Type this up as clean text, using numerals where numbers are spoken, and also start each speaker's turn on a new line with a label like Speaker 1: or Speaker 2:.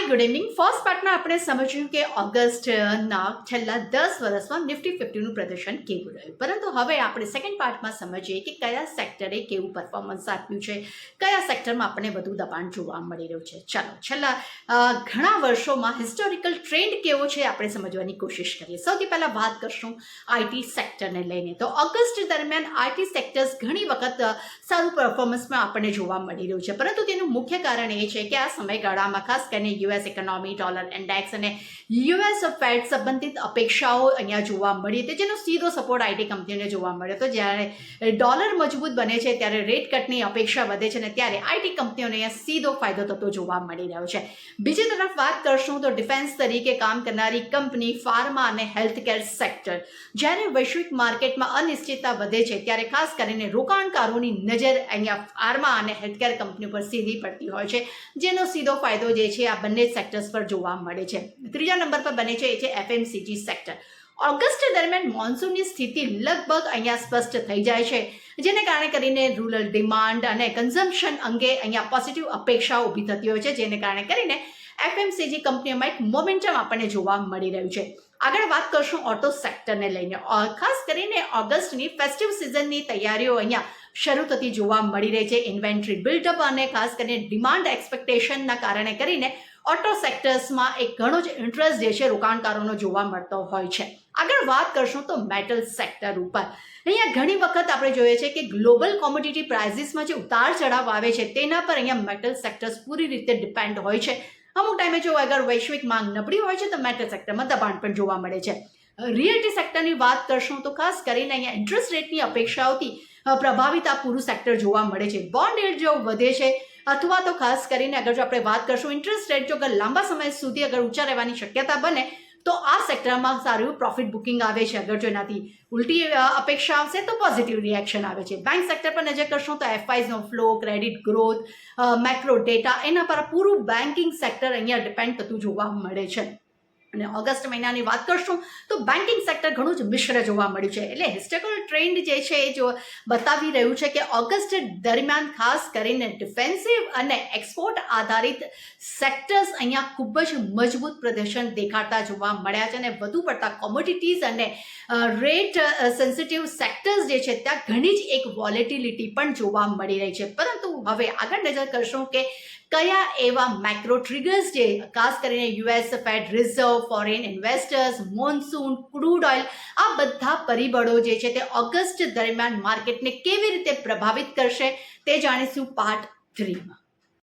Speaker 1: હાય good evening. First પાર્ટમાં આપણે સમજ્યું કે ઓગસ્ટના છેલ્લા 10 વર્ષમાં નિફ્ટી 50નું પ્રદર્શન કેવું રહ્યું, પરંતુ હવે આપણે સેકન્ડ પાર્ટમાં સમજીએ કે કયા સેક્ટરે કેવું પરફોર્મન્સ આપ્યું છે, કયા સેક્ટરમાં આપણને વધુ દબાણ જોવા મળી રહ્યું છે. ચાલો છેલ્લા ઘણા વર્ષોમાં હિસ્ટોરિકલ ટ્રેન્ડ કેવો છે આપણે સમજવાની કોશિશ કરીએ. સૌથી પહેલાં વાત કરશું આઈટી સેક્ટરને લઈને. તો ઓગસ્ટ દરમિયાન આઈટી સેક્ટર્સ ઘણી વખત સારું પરફોર્મન્સમાં આપણને જોવા મળી રહ્યું છે, પરંતુ તેનું મુખ્ય કારણ એ છે કે આ સમયગાળામાં ખાસ કરીને યુએસ ઇકોનોમી, ડોલર ઇન્ડેક્સ અને યુએસ ફેડ સંબંધિત અપેક્ષાઓ અહીંયા જોવા મળી હતી, જેનો સીધો સપોર્ટ આઈટી કંપનીઓને જોવા મળ્યો હતો. જ્યારે ડોલર મજબૂત બને છે ત્યારે રેટ કટની અપેક્ષા વધે છે અને ત્યારે આઈટી કંપનીઓને અહીંયા સીધો ફાયદો થતો જોવા મળી રહ્યો છે. બીજી તરફ વાત કરશું તો ડિફેન્સ તરીકે કામ કરનારી કંપની, ફાર્મા અને હેલ્થકેર સેક્ટર. જ્યારે વૈશ્વિક માર્કેટમાં અનિશ્ચિતતા વધે છે ત્યારે ખાસ કરીને રોકાણકારોની નજર અહીંયા ફાર્મા અને હેલ્થકેર કંપની પર સીધી પડતી હોય છે, જેનો સીધો ફાયદો જે છે આ બંને સેક્ટર્સ પર જોવા મળે છે. ત્રીજા નંબર પર બને છે એ છે એફએમસીજી સેક્ટર. ઓગસ્ટ દરમિયાન મોન્સૂનની સ્થિતિ લગભગ અહીંયા સ્પષ્ટ થઈ જાય છે, જેને કારણે કરીને રૂરલ ડિમાન્ડ અને કન્ઝમ્પશન અંગે અહીંયા પોઝિટિવ અપેક્ષાઓ ઊભી થતી હોય છે, જેને કારણે કરીને એફએમસીજી કંપનીઓમાં એક મોમેન્ટમ આપણને જોવા મળી રહ્યું છે. આગળ વાત કરશું ઓટો સેક્ટરને લઈને. ખાસ કરીને ઓગસ્ટની ફેસ્ટિવ સિઝનની તૈયારીઓ અહીંયા શરૂ થતી જોવા મળી રહી છે. ઇન્વેન્ટરી બિલ્ડઅપ અને ખાસ કરીને ડિમાન્ડ એક્સપેક્ટેશનના કારણે કરીને ઓટો સેક્ટર્સમાં એક ઘણો જ ઇન્ટરેસ્ટ જે છે રોકાણકારોનો જોવા મળતો હોય છે. આગળ વાત કરશું તો મેટલ સેક્ટર ઉપર. અહીંયા ઘણી વખત આપણે જોઈએ છે કે ગ્લોબલ કોમોડિટી પ્રાઇઝીસમાં જે ઉતાર ચઢાવ આવે છે તેના પર અહીંયા મેટલ સેક્ટર્સ પૂરી રીતે ડિપેન્ડ હોય છે. અમુક ટાઈમે જો અગર વૈશ્વિક માંગ નબળી હોય છે તો મેટલ સેક્ટરમાં દબાણ પણ જોવા મળે છે. રિયલ્ટી સેક્ટરની વાત કરશું તો ખાસ કરીને અહીંયા ઇન્ટરેસ્ટ રેટની અપેક્ષાઓથી પ્રભાવિત આ પૂરું સેક્ટર જોવા મળે છે. બોન્ડ રેટ જો વધે છે અથવા તો ખાસ કરીને અગર જો આપણે વાત કરશું ઇન્ટરેસ્ટ રેટ જો અગર લાંબા સમય સુધી અગર ઊંચા રહેવાની શક્યતા બને તો આ સેક્ટરમાં સારું પ્રોફિટ બુકિંગ આવે છે. અગર જો એનાથી ઉલટી અપેક્ષા આવશે તો પોઝિટિવ રિએક્શન આવે છે. બેંક સેક્ટર પર નજર કરશું તો એફઆઈઝનો flow, credit growth, macro data, એના પર પૂરું બેન્કિંગ સેક્ટર અહીંયા ડિપેન્ડ થતું જોવા મળે છે. અને ઓગસ્ટ મહિનાની વાત કરશું તો બેન્કિંગ સેક્ટર ઘણું જ મિશ્ર જોવા મળ્યું છે. એટલે હિસ્ટોરિકલ ટ્રેન્ડ જે છે એ જો બતાવી રહ્યું છે કે ઓગસ્ટ દરમિયાન ખાસ કરીને ડિફેન્સિવ અને એક્સપોર્ટ આધારિત સેક્ટર્સ અહીંયા ખૂબ જ મજબૂત પ્રદર્શન દેખાડતા જોવા મળ્યા છે અને વધુ પડતા કોમોડિટીઝ અને રેટ સેન્સિટિવ સેક્ટર્સ જે છે ત્યાં ઘણી જ એક વોલેટિલિટી પણ જોવા મળી રહી છે. પરંતુ હવે આગળ નજર કરશું કે કયા એવા મેક્રો ટ્રિગર્સ જે ખાસ કરીને US Fed Reserve, foreign investors, monsoon, crude oil, આ બધા પરિબળો જે છે તે ઓગસ્ટ દરમિયાન માર્કેટને કેવી રીતે પ્રભાવિત કરશે તે જાણીશું પાર્ટ 3માં.